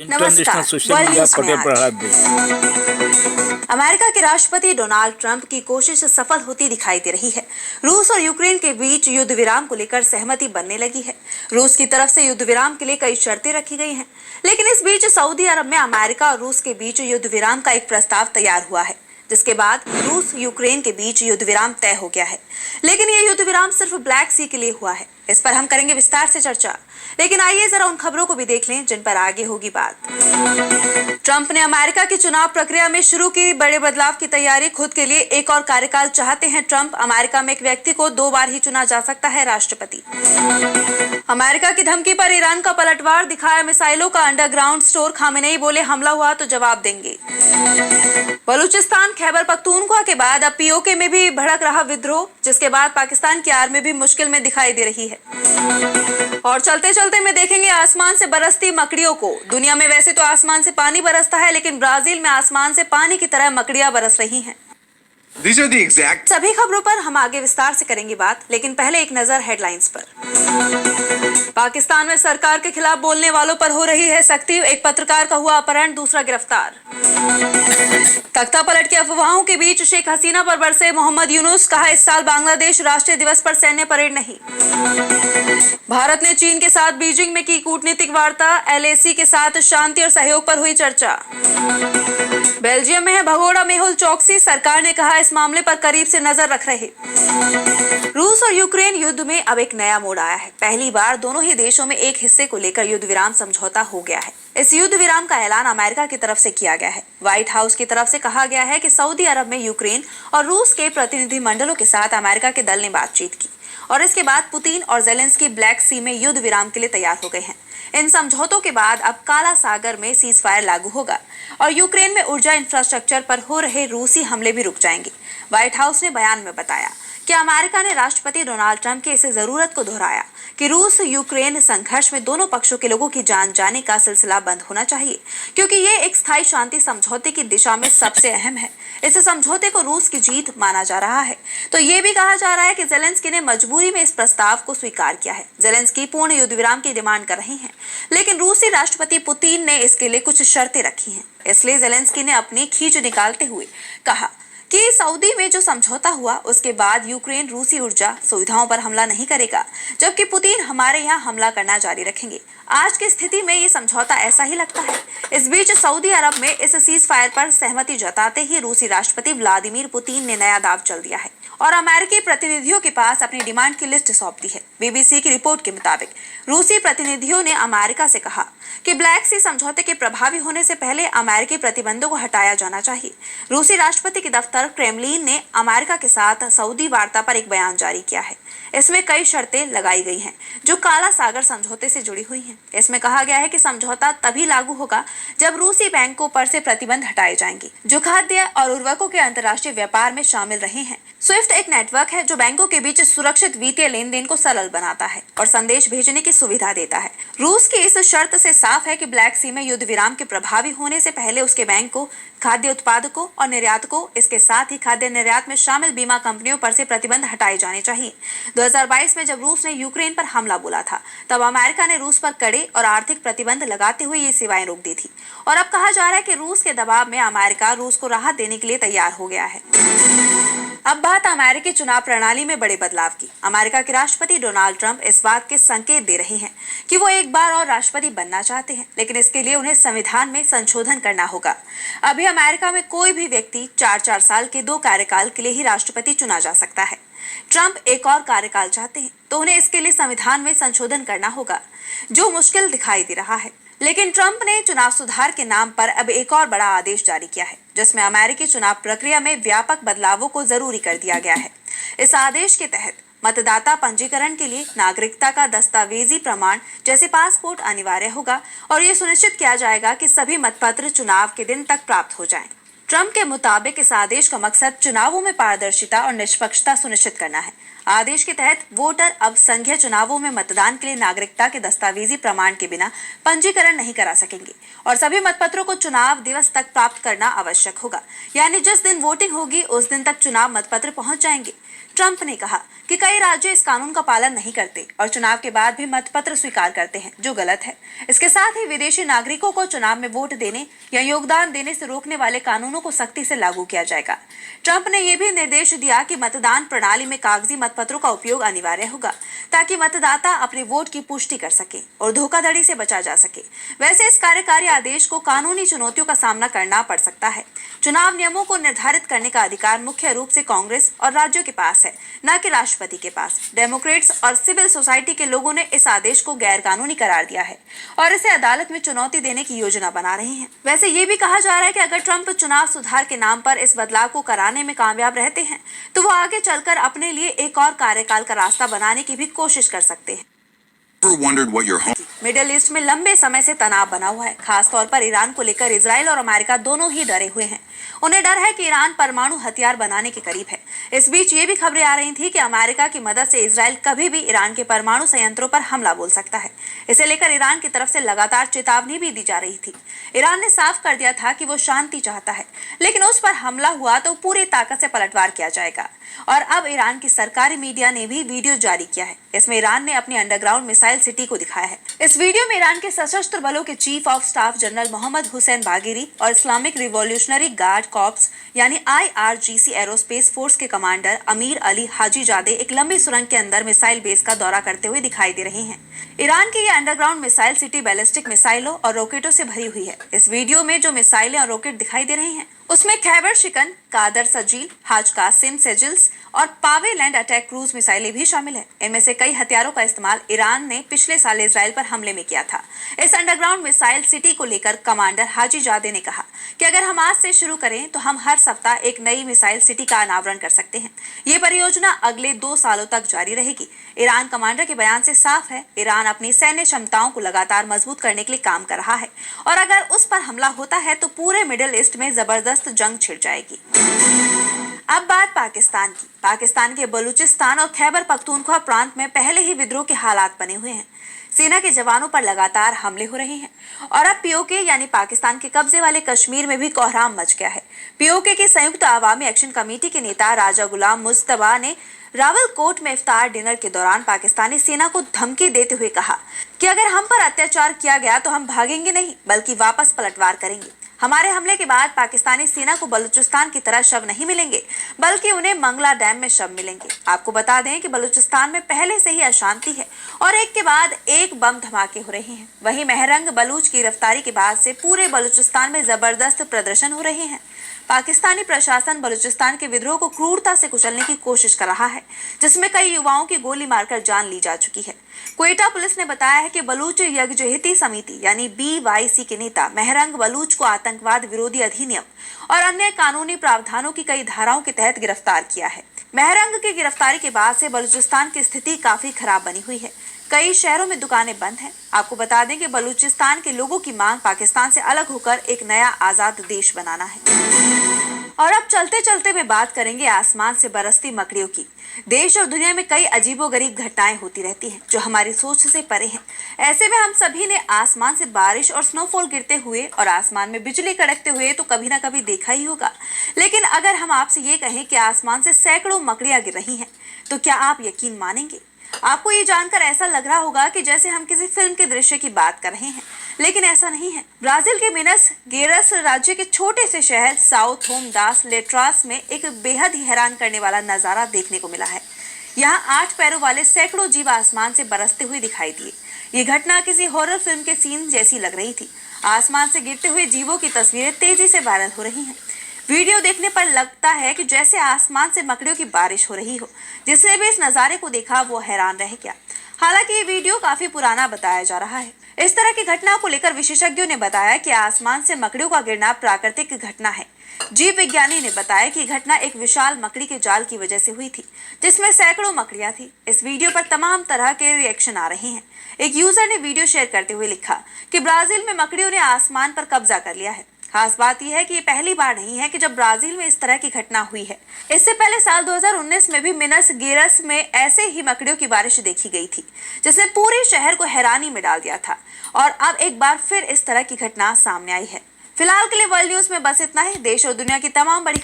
International social world media news में पटेल आज प्रहलाद देश। अमेरिका के राष्ट्रपति डोनाल्ड ट्रंप की कोशिश सफल होती दिखाई दे रही है। रूस और यूक्रेन के बीच युद्ध विराम को लेकर सहमति बनने लगी है। रूस की तरफ से युद्ध विराम के लिए कई शर्तें रखी गई हैं, लेकिन इस बीच सऊदी अरब में अमेरिका और रूस के बीच युद्ध विराम का एक प्रस्ताव तैयार हुआ है, जिसके बाद रूस यूक्रेन के बीच युद्ध विराम तय हो गया है। लेकिन यह युद्ध विराम सिर्फ ब्लैक सी के लिए हुआ है। इस पर हम करेंगे विस्तार से चर्चा, लेकिन आइए जरा उन खबरों को भी देख लें जिन पर आगे होगी बात। ट्रंप ने अमेरिका की चुनाव प्रक्रिया में शुरू की बड़े बदलाव की तैयारी। खुद के लिए एक और कार्यकाल चाहते हैं ट्रंप। अमेरिका में एक व्यक्ति को 2 बार ही चुना जा सकता है राष्ट्रपति। अमेरिका की धमकी पर ईरान का पलटवार, दिखाया मिसाइलों का अंडरग्राउंड स्टोर। खामेनेई बोले हमला हुआ तो जवाब देंगे। बलूचिस्तान खैबर पख्तूनख्वा के बाद अब पीओके में भी भड़क रहा विद्रोह, जिसके बाद पाकिस्तान की आर्मी भी मुश्किल में दिखाई दे रही है। और चलते चलते में देखेंगे आसमान से बरसती मकड़ियों को। दुनिया में वैसे तो आसमान से पानी बरसता है, लेकिन ब्राजील में आसमान से पानी की तरह मकड़ियां बरस रही हैं। सभी खबरों पर हम आगे विस्तार से करेंगे बात, लेकिन पहले एक नजर हेडलाइंस पर। पाकिस्तान में सरकार के खिलाफ बोलने वालों पर हो रही है सख्ती। एक पत्रकार का हुआ अपहरण, दूसरा गिरफ्तार। तख्ता पलट की अफवाहों के बीच शेख हसीना पर बरसे मोहम्मद यूनुस, कहा इस साल बांग्लादेश राष्ट्रीय दिवस पर सैन्य परेड नहीं। भारत ने चीन के साथ बीजिंग में की कूटनीतिक वार्ता। एलएसी के साथ शांति और सहयोग पर हुई चर्चा। बेल्जियम में है भगोड़ा मेहुल चौकसी, सरकार ने कहा इस मामले पर करीब से नजर रख रहे। रूस और यूक्रेन युद्ध में अब एक नया मोड़ आया है। पहली बार दोनों ही देशों में एक हिस्से को लेकर युद्ध विराम समझौता हो गया है। इस युद्ध विराम का ऐलान अमेरिका की तरफ से किया गया है। व्हाइट हाउस की तरफ से कहा गया है कि सऊदी अरब में यूक्रेन और रूस के प्रतिनिधिमंडलों के साथ अमेरिका के दल ने बातचीत की और इसके बाद पुतिन और जेलेंस्की ब्लैक सी में युद्ध विराम के लिए तैयार हो गए हैं। इन समझौतों के बाद अब काला सागर में सीज फायर लागू होगा और यूक्रेन में ऊर्जा इंफ्रास्ट्रक्चर पर हो रहे रूसी हमले भी रुक जाएंगे। व्हाइट हाउस ने बयान में बताया कि अमेरिका ने राष्ट्रपति डोनाल्ड ट्रंप की इस जरूरत को दोहराया कि रूस यूक्रेन संघर्ष में दोनों पक्षों के लोगों की जान जाने का सिलसिला बंद होना चाहिए, क्योंकि ये एक स्थायी शांति समझौते की दिशा में सबसे अहम है। इस समझौते को रूस की जीत माना जा रहा है। तो ये भी कहा जा रहा है कि जेलेंस्की ने मजबूरी में इस प्रस्ताव को स्वीकार किया है। जेलेंस्की पूर्ण युद्ध विराम की डिमांड कर रहे हैं, लेकिन रूसी राष्ट्रपति पुतिन ने इसके लिए कुछ शर्तें रखी हैं। इसलिए जेलेंस्की ने अपनी खींच निकालते हुए कहा कि सऊदी में जो समझौता हुआ उसके बाद यूक्रेन रूसी ऊर्जा सुविधाओं पर हमला नहीं करेगा, जबकि पुतिन हमारे यहाँ हमला करना जारी रखेंगे। आज की स्थिति में ये समझौता ऐसा ही लगता है। इस बीच सऊदी अरब में इस सीज फायर पर सहमति जताते ही रूसी राष्ट्रपति व्लादिमीर पुतिन ने नया दाव चल दिया है और अमेरिकी प्रतिनिधियों के पास अपनी डिमांड की लिस्ट सौंप दी है। बीबीसी की रिपोर्ट के मुताबिक रूसी प्रतिनिधियों ने अमेरिका से कहा कि ब्लैक सी समझौते के प्रभावी होने से पहले अमेरिकी प्रतिबंधों को हटाया जाना चाहिए। रूसी राष्ट्रपति के दफ्तर क्रेमलिन ने अमेरिका के साथ सऊदी वार्ता पर एक बयान जारी किया है। इसमें कई शर्तें लगाई गई हैं जो काला सागर समझौते से जुड़ी हुई हैं। इसमें कहा गया है कि समझौता तभी लागू होगा जब रूसी बैंकों पर से प्रतिबंध हटाए जाएंगे जो खाद्य और उर्वरकों के अंतर्राष्ट्रीय व्यापार में शामिल रहे हैं। स्विफ्ट एक नेटवर्क है जो बैंकों के बीच सुरक्षित वित्तीय लेन देन को सरल बनाता है और संदेश भेजने की सुविधा देता है। रूस की इस शर्त से साफ है कि ब्लैक सी में युद्ध विराम के प्रभावी होने से पहले उसके बैंक को खाद्य उत्पादकों और निर्यातकों, इसके साथ ही खाद्य निर्यात में शामिल बीमा कंपनियों पर से प्रतिबंध हटाए जाने चाहिए। 2022 में जब रूस ने यूक्रेन पर हमला बोला था, तब अमेरिका ने रूस पर कड़े और आर्थिक प्रतिबंध लगाते हुए ये सेवाएं रोक दी थी और अब कहा जा रहा है कि रूस के दबाव में अमेरिका रूस को राहत देने के लिए तैयार हो गया है। अब बात अमेरिकी चुनाव प्रणाली में बड़े बदलाव की। अमेरिका के राष्ट्रपति डोनाल्ड ट्रंप इस बात के संकेत दे रहे हैं कि वो एक बार और राष्ट्रपति बनना चाहते हैं, लेकिन इसके लिए उन्हें संविधान में संशोधन करना होगा। अभी अमेरिका में कोई भी व्यक्ति 4-4 साल के 2 कार्यकाल के लिए ही राष्ट्रपति चुना जा सकता है। ट्रंप एक और कार्यकाल चाहते हैं तो उन्हें इसके लिए संविधान में संशोधन करना होगा, जो मुश्किल दिखाई दे रहा है। लेकिन ट्रंप ने चुनाव सुधार के नाम पर अब एक और बड़ा आदेश जारी किया है, जिसमें अमेरिकी चुनाव प्रक्रिया में व्यापक बदलावों को जरूरी कर दिया गया है। इस आदेश के तहत मतदाता पंजीकरण के लिए नागरिकता का दस्तावेजी प्रमाण जैसे पासपोर्ट अनिवार्य होगा और ये सुनिश्चित किया जाएगा कि सभी मतपत्र चुनाव के दिन तक प्राप्त हो जाएं। ट्रंप के मुताबिक इस आदेश का मकसद चुनावों में पारदर्शिता और निष्पक्षता सुनिश्चित करना है। आदेश के तहत वोटर अब संघीय चुनावों में मतदान के लिए नागरिकता के दस्तावेजी प्रमाण के बिना पंजीकरण नहीं करा सकेंगे और सभी मतपत्रों को चुनाव दिवस तक प्राप्त करना आवश्यक होगा। यानी जिस दिन वोटिंग होगी उस दिन तक चुनाव मतपत्र पहुंच जाएंगे। ट्रंप ने कहा कि कई राज्य इस कानून का पालन नहीं करते और चुनाव के बाद भी मतपत्र स्वीकार करते हैं, जो गलत है। इसके साथ ही विदेशी नागरिकों को चुनाव में वोट देने या योगदान देने से रोकने वाले कानूनों को सख्ती से लागू किया जाएगा। ट्रंप ने यह भी निर्देश दिया कि मतदान प्रणाली में कागजी मतपत्रों का उपयोग अनिवार्य होगा, ताकि मतदाता अपने वोट की पुष्टि कर सके और धोखाधड़ी से बचा जा सके। वैसे इस कार्यकारी आदेश को कानूनी चुनौतियों का सामना करना पड़ सकता है। चुनाव नियमों को निर्धारित करने का अधिकार मुख्य रूप से कांग्रेस और राज्यों के पास है, न कि राष्ट्रपति के पास। डेमोक्रेट्स और सिविल सोसाइटी के लोगों ने इस आदेश को गैर कानूनी करार दिया है और इसे अदालत में चुनौती देने की योजना बना रहे हैं। वैसे ये भी कहा जा रहा है कि अगर ट्रंप चुनाव सुधार के नाम पर इस बदलाव को कराने में कामयाब रहते हैं, तो वो आगे चलकर अपने लिए एक और कार्यकाल का रास्ता बनाने की भी कोशिश कर सकते हैं। मिडिल ईस्ट में लंबे समय से तनाव बना हुआ है। खास तौर पर ईरान को लेकर इजराइल और अमेरिका दोनों ही डरे हुए हैं। उन्हें डर है कि ईरान परमाणु हथियार बनाने के करीब है। इस बीच ये भी खबरें आ रही थी कि अमेरिका की मदद से इजराइल कभी भी ईरान के परमाणु संयंत्रों पर हमला बोल सकता है। इसे लेकर ईरान की तरफ से लगातार चेतावनी भी दी जा रही थी। ईरान ने साफ कर दिया था कि वो शांति चाहता है, लेकिन उस पर हमला हुआ तो पूरी ताकत से पलटवार किया जाएगा। और अब ईरान की सरकारी मीडिया ने भी वीडियो जारी किया है। इसमें ईरान ने अपनी अंडरग्राउंड मिसाइल सिटी को दिखाया है। इस वीडियो में ईरान के सशस्त्र बलों के chief of staff general Mohammad Hussein Bagheri और इस्लामिक रिवॉल्यूशनरी गार्ड कॉर्प्स यानी IRGC एरोस्पेस फोर्स के कमांडर अमीर अली हाजीजादे एक लंबी सुरंग के अंदर मिसाइल बेस का दौरा करते हुए दिखाई दे रहे हैं। ईरान की यह अंडरग्राउंड मिसाइल सिटी बैलिस्टिक मिसाइलों और रॉकेटों से भरी हुई है। इस वीडियो में जो मिसाइलें और रॉकेट दिखाई दे रही हैं, उसमें खैबर शिकन, कादर सजील, हाज कासिम सेजिल्स और पावे लैंड अटैक क्रूज मिसाइलें भी शामिल हैं। इनमें से कई हथियारों का इस्तेमाल ईरान ने पिछले साल इजराइल पर हमले में किया था। इस अंडरग्राउंड मिसाइल सिटी को लेकर कमांडर हाजीजादे ने कहा कि अगर हम आज से शुरू करें तो हम हर सप्ताह एक नई मिसाइल सिटी का अनावरण कर सकते हैं। ये परियोजना अगले 2 सालों तक जारी रहेगी। ईरान कमांडर के बयान से साफ है, ईरान अपनी सैन्य क्षमताओं को लगातार मजबूत करने के लिए काम कर रहा है और अगर उस पर हमला होता है तो पूरे मिडिल ईस्ट में जबरदस्त जंग छिड़ जाएगी। अब बात पाकिस्तान की। पाकिस्तान के बलूचिस्तान और खैबर पख्तूनख्वा प्रांत में पहले ही विद्रोह के हालात बने हुए हैं। सेना के जवानों पर लगातार हमले हो रहे हैं और अब POK यानी पाकिस्तान के कब्जे वाले कश्मीर में भी कोहराम मच गया है। POK की संयुक्त अवामी एक्शन कमेटी के नेता राजा गुलाम मुस्तबा ने रावलकोट में इफ्तार डिनर के दौरान पाकिस्तानी सेना को धमकी देते हुए कहा कि अगर हम पर अत्याचार किया गया तो हम भागेंगे नहीं, बल्कि वापस पलटवार करेंगे। हमारे हमले के बाद पाकिस्तानी सेना को बलूचिस्तान की तरह शव नहीं मिलेंगे, बल्कि उन्हें मंगला डैम में शव मिलेंगे। आपको बता दें कि बलूचिस्तान में पहले से ही अशांति है और एक के बाद एक बम धमाके हो रहे हैं। वहीं मेहरंग बलूच की गिरफ्तारी के बाद से पूरे बलूचिस्तान में जबरदस्त प्रदर्शन हो रहे हैं। पाकिस्तानी प्रशासन बलूचिस्तान के विद्रोह को क्रूरता से कुचलने की कोशिश कर रहा है, जिसमें कई युवाओं की गोली मारकर जान ली जा चुकी है। क्वेटा पुलिस ने बताया है कि बलूच यकजहती समिति यानी BYC के नेता मेहरंग बलूच को आतंकवाद विरोधी अधिनियम और अन्य कानूनी प्रावधानों की कई धाराओं के तहत गिरफ्तार किया है। मेहरंग की गिरफ्तारी के बाद से बलूचिस्तान की स्थिति काफी खराब बनी हुई है। कई शहरों में दुकानें बंद हैं। आपको बता दें कि बलूचिस्तान के लोगों की मांग पाकिस्तान से अलग होकर एक नया आजाद देश बनाना है। और अब चलते चलते में बात करेंगे आसमान से बरसती मकड़ियों की। देश और दुनिया में कई अजीबोगरीब घटनाएं होती रहती हैं जो हमारी सोच से परे हैं। ऐसे में हम सभी ने आसमान से बारिश और स्नोफॉल गिरते हुए और आसमान में बिजली कड़कते हुए तो कभी ना कभी देखा ही होगा। लेकिन अगर हम आपसे ये कहें कि आसमान से सैकड़ों मकड़ियां गिर रही हैं, तो क्या आप यकीन मानेंगे? आपको ये जानकर ऐसा लग रहा होगा कि जैसे हम किसी फिल्म के दृश्य की बात कर रहे हैं, लेकिन ऐसा नहीं है। ब्राजील के मिनस गेरस राज्य के छोटे से शहर साओ थोम दास लेट्रास में एक बेहद ही हैरान करने वाला नजारा देखने को मिला है। यहाँ 8 पैरों वाले सैकड़ों जीव आसमान से बरसते हुए दिखाई दिए। ये घटना किसी हॉरर फिल्म के सीन जैसी लग रही थी। आसमान से गिरते हुए जीवों की तस्वीरें तेजी से वायरल हो रही हैं। वीडियो देखने पर लगता है कि जैसे आसमान से मकड़ियों की बारिश हो रही हो। जिसने भी इस नजारे को देखा वो हैरान रह गया। हालांकि ये वीडियो काफी पुराना बताया जा रहा है। इस तरह की घटना को लेकर विशेषज्ञों ने बताया कि आसमान से मकड़ियों का गिरना प्राकृतिक घटना है। जीव विज्ञानी ने बताया कि घटना एक विशाल मकड़ी के जाल की वजह से हुई थी, जिसमें सैकड़ों मकड़ियां थी। इस वीडियो पर तमाम तरह के रिएक्शन आ रहे हैं। एक यूजर ने वीडियो शेयर करते हुए लिखा कि ब्राजील में मकड़ियों ने आसमान पर कब्जा कर लिया है। खास बात यह है कि ये पहली बार नहीं है कि जब ब्राजील में इस तरह की घटना हुई है। इससे पहले साल 2019 में भी मिनस गेरस में ऐसे ही मकड़ियों की बारिश देखी गई थी, जिसने पूरे शहर को हैरानी में डाल दिया था। और अब एक बार फिर इस तरह की घटना सामने आई है। फिलहाल के लिए वर्ल्ड न्यूज में बस इतना ही। देश और दुनिया की तमाम बड़ी